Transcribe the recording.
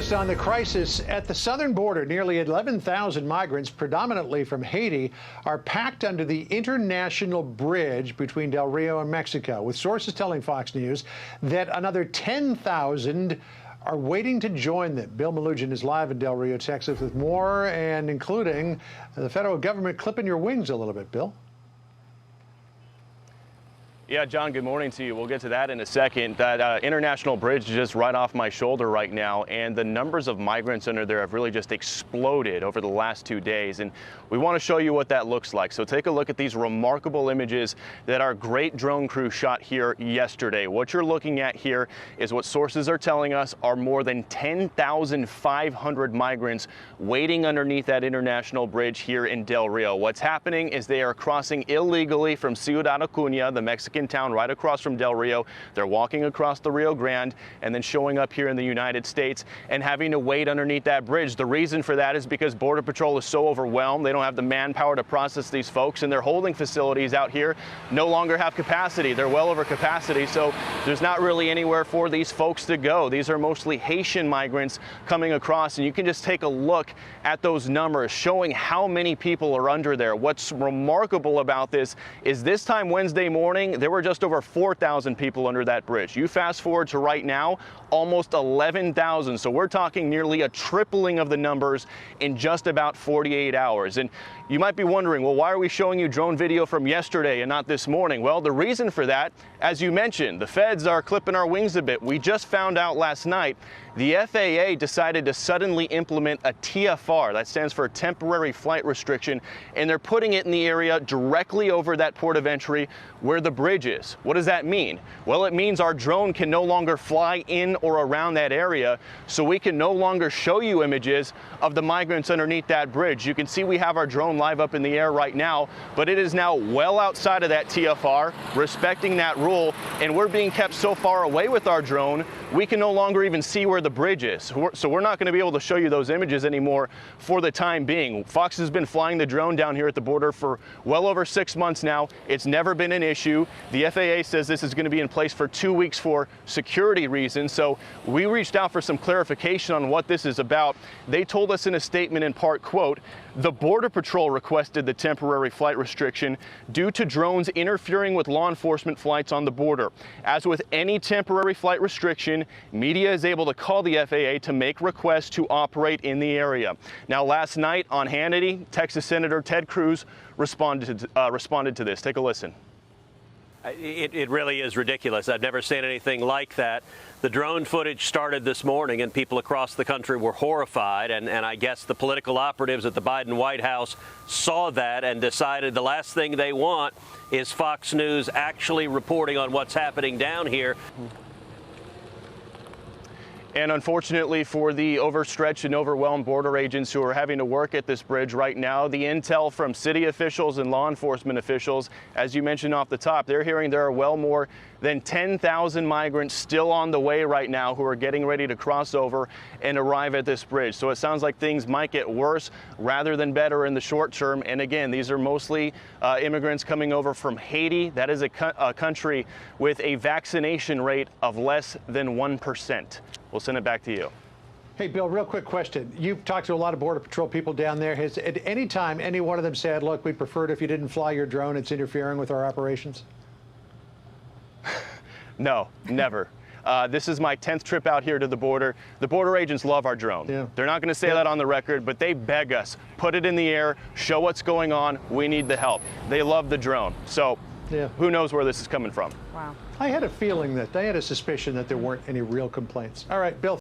latest on the crisis at the southern border. Nearly 11,000 migrants, predominantly from Haiti, are packed under the international bridge between Del Rio and Mexico, with sources telling Fox News that another 10,000 are waiting to join them. Bill Melugin is live in Del Rio, Texas, with more, and including the federal government clipping your wings a little bit. Bill? Yeah, John, good morning to you. We'll get to that in a second. That international bridge is just right off my shoulder right now, and the numbers of migrants under there have really just exploded over the last 2 days, and we want to show you what that looks like. So take a look at these remarkable images that our great drone crew shot here yesterday. What you're looking at here is what sources are telling us are more than 10,500 migrants waiting underneath that international bridge here in Del Rio. What's happening is they are crossing illegally from Ciudad Acuña, the Mexican town right across from Del Rio. They're walking across the Rio Grande and then showing up here in the United States and having to wait underneath that bridge. The reason for that is because Border Patrol is so overwhelmed. They don't have the manpower to process these folks, and their holding facilities out here no longer have capacity. They're well over capacity, so there's not really anywhere for these folks to go. These are mostly Haitian migrants coming across, and you can just take a look at those numbers showing how many people are under there. What's remarkable about this is this time Wednesday morning, there were just over 4,000 people under that bridge. You fast forward to right now, almost 11,000. So we're talking nearly a tripling of the numbers in just about 48 hours. And you might be wondering, well, why are we showing you drone video from yesterday and not this morning? Well, the reason for that, as you mentioned, the feds are clipping our wings a bit. We just found out last night the FAA decided to suddenly implement a TFR. That stands for temporary flight restriction, and they're putting it in the area directly over that port of entry where the bridge is. What does that mean? Well, it means our drone can no longer fly in or around that area, so we can no longer show you images of the migrants underneath that bridge. You can see we have our drone live up in the air right now, but it is now well outside of that TFR, respecting that rule, and we're being kept so far away with our drone, we can no longer even see where the bridge is. So we're not going to be able to show you those images anymore for the time being. Fox has been flying the drone down here at the border for well over 6 months now. It's never been an issue. The FAA says this is going to be in place for 2 weeks for security reasons. So we reached out for some clarification on what this is about. They told us in a statement in part, quote, "The Border Patrol requested the temporary flight restriction due to drones interfering with law enforcement flights on the border. As with any temporary flight restriction, media is able to call the FAA to make requests to operate in the area." Now, last night on Hannity, Texas Senator Ted Cruz responded to this. Take a listen. It really is ridiculous. I've never seen anything like that. The drone footage started this morning, and people across the country were horrified. And I guess the political operatives at the Biden White House saw that and decided the last thing they want is Fox News actually reporting on what's happening down here. And unfortunately for the overstretched and overwhelmed border agents who are having to work at this bridge right now, the intel from city officials and law enforcement officials, as you mentioned off the top, they're hearing there are well more than 10,000 migrants still on the way right now who are getting ready to cross over and arrive at this bridge. So it sounds like things might get worse rather than better in the short term. And again, these are mostly immigrants coming over from Haiti. That is a country with a vaccination rate of less than 1%. We'll send it back to you. Hey, Bill, real quick question. You've talked to a lot of Border Patrol people down there. Has at any time any one of them said, look, we'd prefer it if you didn't fly your drone, it's interfering with our operations? No, never. This is my 10th trip out here to the border. The border agents love our drone. Yeah. They're not going to say that on the record, but they beg us, put it in the air, show what's going on, we need the help. They love the drone. So who knows where this is coming from. Wow. I had a feeling that, I had a suspicion that there weren't any real complaints. All right, Bill.